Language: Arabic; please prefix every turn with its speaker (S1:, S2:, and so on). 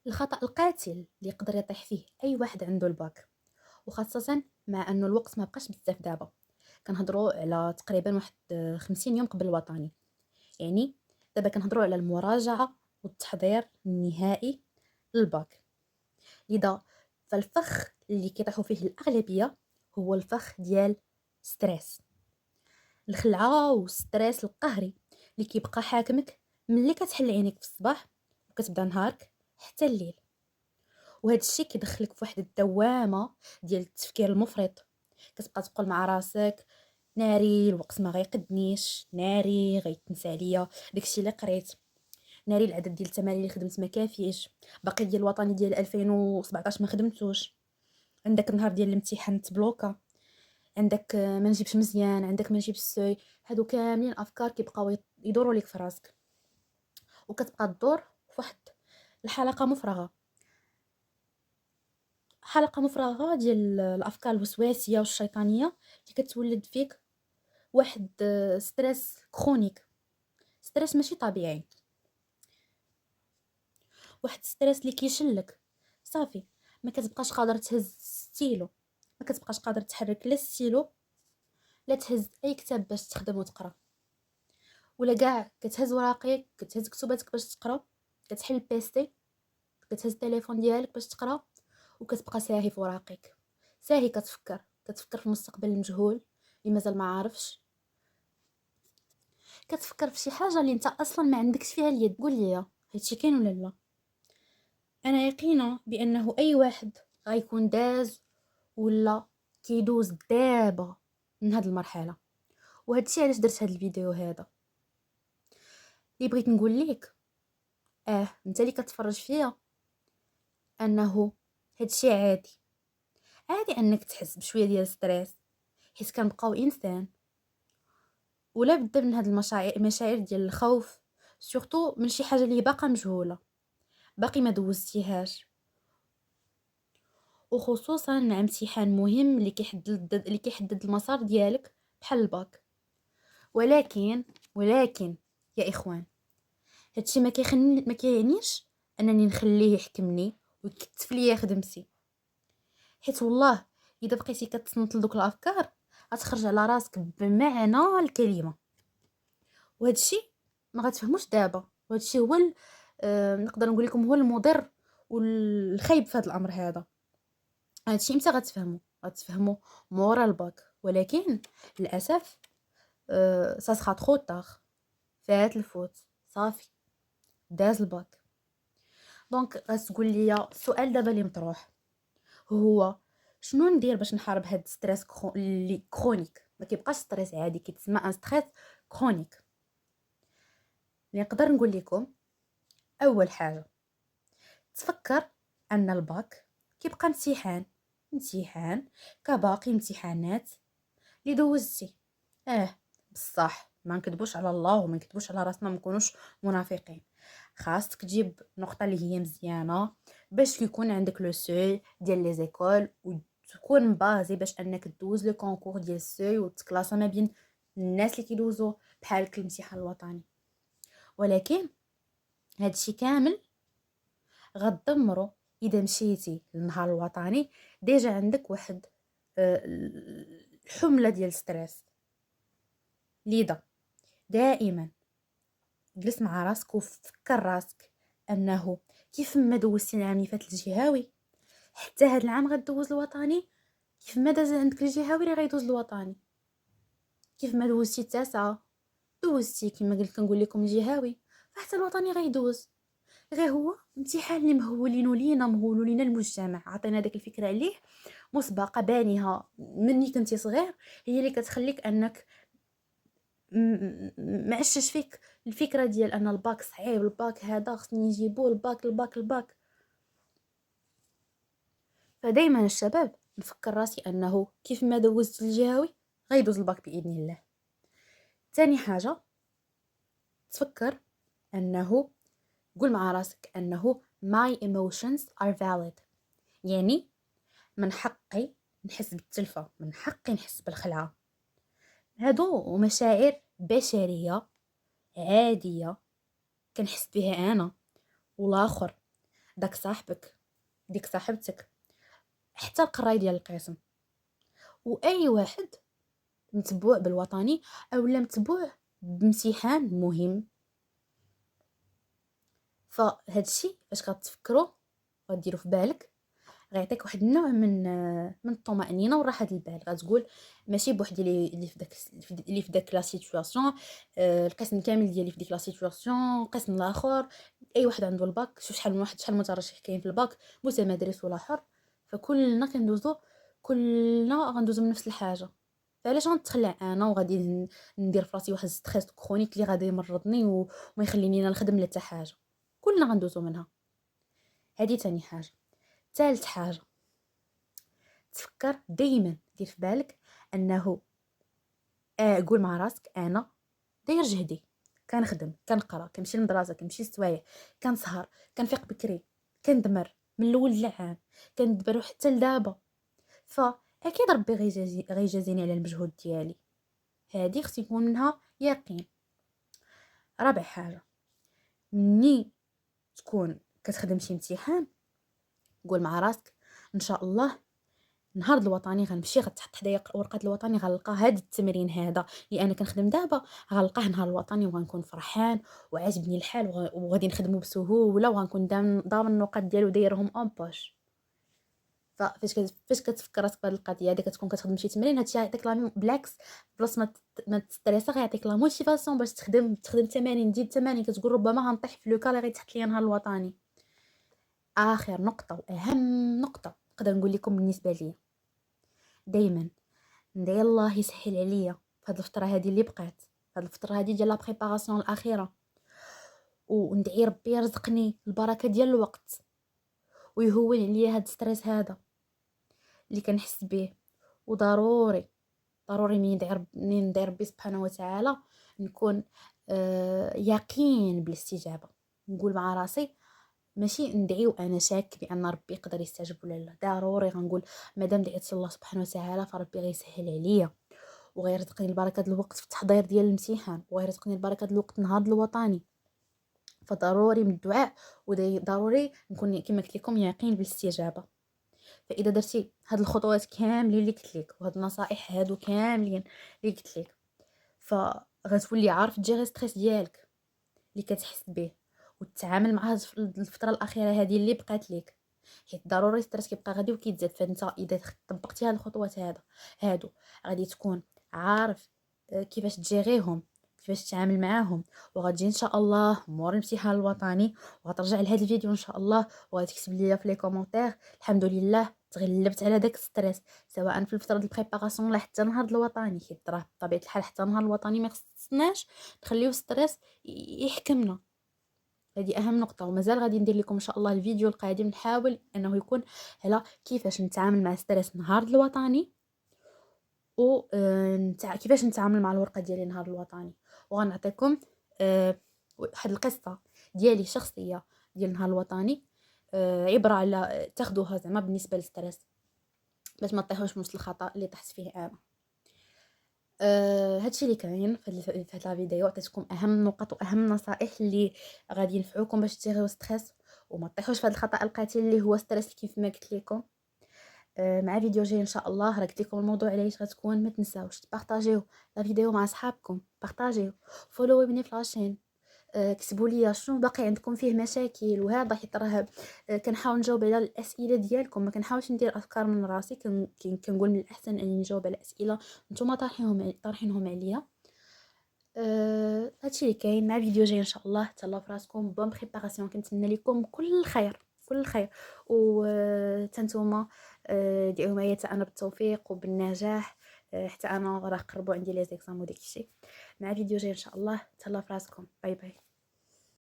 S1: الخطأ القاتل اللي يقدر يطيح فيه أي واحد عنده الباك، وخاصة مع أنه الوقت ما بقاش بزاف دابا. كنهضروا على تقريبا واحد 50 يوم قبل الوطني. يعني دابا كنهضروا على المراجعة والتحضير النهائي للباك. لذا فالفخ اللي كيطيحوا فيه الأغلبية هو الفخ ديال ستريس، الخلعة والستريس القهري اللي كيبقى حاكمك ملي كتحل عينيك في الصباح وكتبدا نهارك حتى الليل. وهذا الشيء كيدخلك في واحد الدوامه ديال التفكير المفرط. كتبقى تقول مع راسك ناري الوقت ما غيقدنيش، ناري غيتنسى عليا داكشي اللي قريت، ناري العدد ديال التمارين اللي خدمت ما كافيش، باقي ديال الوطني ديال 2017 ما خدمتوش، عندك النهار ديال الامتحان تبلوكا، عندك ما نجيبش مزيان، عندك ما نجيبش السوي. هادو كاملين افكار كيبقاو يدوروا لك في راسك، وكتبقى تدور في واحد الحلقه مفرغه، حلقه مفرغه ديال الافكار الوسواسيه والشيطانيه اللي كتولد فيك واحد ستريس كرونيك، ستريس ماشي طبيعي، واحد ستريس اللي كيشلك صافي. ما كتبقاش قادر تهز ستيلو، ما كتبقاش قادر تحرك لا ستيلو لا تهز اي كتاب باش تخدم وتقرا، ولا كاع كتهز ورقيك كتهز كتباتك باش تقرا، كتحل البيستي كتهز التليفون ديالك باش تقرا، وكتبقى ساهي في وراقك، ساهي كتفكر في المستقبل المجهول اللي مازال ما عارفش، كتفكر في شي حاجه اللي انت اصلا ما عندكش فيها اليد. قول لي هادشي كاين ولا لا؟ انا يقينه بانه اي واحد غيكون داز ولا كيدوز دابا من هاد المرحله. وهادشي علاش درت هاد الفيديو هذا، اللي بغيت نقول لك انت اللي كتفرج فيا انه هادشي عادي، عادي انك تحس بشويه ديال ستريس، حيت كنبقاو انسان، ولا بد من هاد المشاعر ديال الخوف، سورتو من شي حاجه اللي باقا مجهوله، باقي ما دوزتيهاش، وخصوصا مع امتحان مهم اللي كيحدد المسار ديالك بحال الباك. ولكن يا اخوان، هادشي ما كيعنيش انني نخليه يحكمني ويكتف ليا خدمتي، حيت والله اذا بقيتي كتصنت لدوك الافكار غتخرج على راسك بمعنى الكلمه. وهذا الشيء ما غتفهموش دابا، وهذا الشيء هو نقدر نقول لكم هو المضر والخايب في هذا الامر هذا. هذا الشيء امتى غتفهموا مورا الباك، ولكن للاسف سا سخا ترو طار، فات الفوت صافي، داز الباك. دونك غتقول لي السؤال دابا اللي مطروح هو شنو ندير باش نحارب هاد ستريس اللي كرونيك، ما كيبقاش ستريس عادي، كيتسمى ان ستريس كرونيك. اللي نقدر نقول لكم اول حاجه تفكر ان الباك كيبقى امتحان كباقي امتحانات اللي دوزتي. بصح ما نكذبوش على الله وما نكذبوش على راسنا، ما نكونوش منافقين، خاصك تجيب نقطه اللي هي مزيانه باش يكون عندك لو سوي ديال لي زيكول، وتكون بازي باش انك دوز لو كونكور ديال السوي وتكلاسا ما بين الناس اللي كيدوزو بحالك الامتحان الوطني. ولكن هادشي كامل غتدمرو اذا مشيتي للنهار الوطني ديجا عندك واحد الحمله ديال ستريس. لذا دائما جلس مع راسك وفكر راسك انه كيف ما دوزتي العام اللي فات الجهوي، حتى هاد العام غدوز الوطني، كيف ما داز عندك الجهوي راه غيدوز الوطني، كيف ما دوزتي التاسعه دوزتي كما قلت كنقول لكم الجهوي، فحتى الوطني غيدوز. غير هو امتحان اللي مهولينو لينا المجتمع، عطينا داك الفكره عليه مسبقه بانيها مني كنتي صغير، هي اللي كتخليك انك معشش فيك الفكره ديال ان الباك صعيب، الباك هذا خصني نجيبو، الباك. فدايما الشباب نفكر راسي انه كيف ما دوزت الجهوي غيدوز الباك باذن الله. ثاني حاجه تفكر انه قول مع راسك انه my emotions are valid، يعني من حقي نحس بالتلفة، من حقي نحس بالخلعة، هادو مشاعر بشرية عادية كنحس بها أنا والآخر. داك صاحبك، ديك صاحبتك، حتى القراي ديال القسم، واي واحد متبوع بالوطني اولا متبوع بامتحان مهم. فهاد الشيء فاش غتفكروا غديروا في بالك غيعطيك واحد النوع من الطمأنينة وراحة البال. غتقول ماشي بوحدي اللي في داك لا سيتوياسيون، القسم كامل ديالي في ديك لا سيتوياسيون، القسم الاخر، اي واحد عنده الباك. شوف شحال من واحد، شحال مترشح كاين في الباك، متمدرس ولا حر، فكلنا كندوزو، كلنا غندوزو من نفس الحاجه. فعلاش غنتخلع انا وغادي ندير في راسي واحد ستريس كرونيك اللي غادي يمرضني وما يخليني لا نخدم لا حتى حاجه؟ كلنا غندوزو منها. هذه تاني حاجه. ثالث حاجه، تفكر دائما، دير في بالك انه قول مع راسك انا داير جهدي، كنخدم، كنقرا، كنمشي للمدرسه، كنمشي للسوايع، كنسهر، كنفيق بكري، كندمر من الاول للعام، كندبر حتى لدابا، فاكيد ربي غيجازيني على المجهود ديالي. هذه خص يكون منها يقين. رابع حاجه، مني تكون كتخدم شي امتحان قول مع راسك ان شاء الله نهار الوطني غنمشي، غتحط حدايا ورقه الوطني، غنلقى هذا التمرين هذا اللي انا كنخدم دابا غنلقاه نهار الوطني، وغنكون فرحان وعاجبني الحال وغادي نخدمو بسهوله، وغنكون ضامن النقاط ديالو دايرهم اون بوش. فاش كتفكر راسك بهذه القضيه هذه، كتكون كتخدم شي تمرين، هادشي يعطيك بالعكس، بلاص ما تستريسا غيعطيك لا موتيفاسيون باش تخدم تمارين، دير تمارين، كتقول ربما غنطيح في لوكا اللي غيتحط ليا نهار الوطني. اخر نقطه واهم نقطه نقدر نقول لكم بالنسبه لي، دائما ندعي الله يسهل عليا في هذه الفتره هذه اللي بقات، في هذه الفتره هذه ديال لا بريباراسيون الاخيره، وندعي ربي يرزقني البركه ديال الوقت ويهون عليا هذا الستريس هذا اللي كنحس به. وضروري ضروري من ندعي ربي سبحانه وتعالى نكون يقين بالاستجابه. نقول مع راسي ماشي ندعي وانا شاك بان ربي يقدر يستجيب ولا لا، ضروري غنقول مادام دعيت الله سبحانه وتعالى فربي غيسهل عليا وغيرزقني البركه ديال الوقت في التحضير ديال الامتحان، وغيرزقني البركه ديال الوقت نهار الوطني. فضروري من الدعاء، وضروري نكون كما قلت لكم يقين بالاستجابه. فاذا درتي هاد الخطوات كاملين اللي قلت لك وهاد النصائح هادو كاملين اللي قلت لك، فغتولي عارف تجيري ستريس ديالك اللي كتحس به وتتعامل مع هاد الفتره الاخيره هذه اللي بقات لك، حيت ضروري ستريس كيبقى غادي وكيتزاد. فانت اذا طبقتي هاد الخطوات هادو غادي تكون عارف كيفاش تجيريهم، كيفاش تتعامل معاهم، وغتجي ان شاء الله مور الامتحان الوطني وغترجع لهذا الفيديو ان شاء الله وغتكتب لي في لي كومونتير الحمد لله تغلبت على داك ستريس، سواء في الفتره ديال البريباراسيون ولا حتى نهار الوطني، حيت راه بطبيعه الحال حتى نهار الوطني ما خصناش نخليو ستريس يحكمنا. هذه اهم نقطه. ومازال غادي ندير لكم ان شاء الله الفيديو القادم نحاول انه يكون على كيفاش نتعامل مع ستريس نهار الوطني، و كيفاش نتعامل مع الورقه ديالي نهار الوطني. وغنعطيكم واحد القصه ديالي شخصيه ديال نهار الوطني، عبره على تاخذوها زعما بالنسبه للستريس باش ما تطيحوش في نفس الخطا اللي طحت فيه انا. هادشي اللي كاين في هاد لا فيديو. عطيتكم اهم النقط واهم النصائح اللي غادي ينفعوكم باش تجيريو ستريس وما تطيحوش في هاد الخطا القاتل اللي هو ستريس كيف ما قلت لكم. مع فيديو جاي ان شاء الله. راه قلت لكم الموضوع علاش غتكون، ما تنساوش تبارطاجيو لا فيديو مع اصحابكم، بارطاجيو، فولويني في لاشين، كتبوا لي شنو باقي عندكم فيه مشاكل وهذا، حيت راه كنحاول نجاوب على الاسئله ديالكم، ما كنحاولش ندير افكار من راسي، كنقول من الاحسن اني نجاوب على اسئله نتوما طارحينهم عليا. هادشي اللي كاين. مع فيديو جاي ان شاء الله. تهلاو في راسكم، بون بريباراسيون، كنتمنى لكم كل الخير كل الخير. و تنتوما دعيو معايا حتى انا بالتوفيق وبالنجاح، حتى انا راه قربوا عندي لي زيكزام وداك الشيء. مع فيديو جاي ان شاء الله. تهلاو في راسكم، باي باي.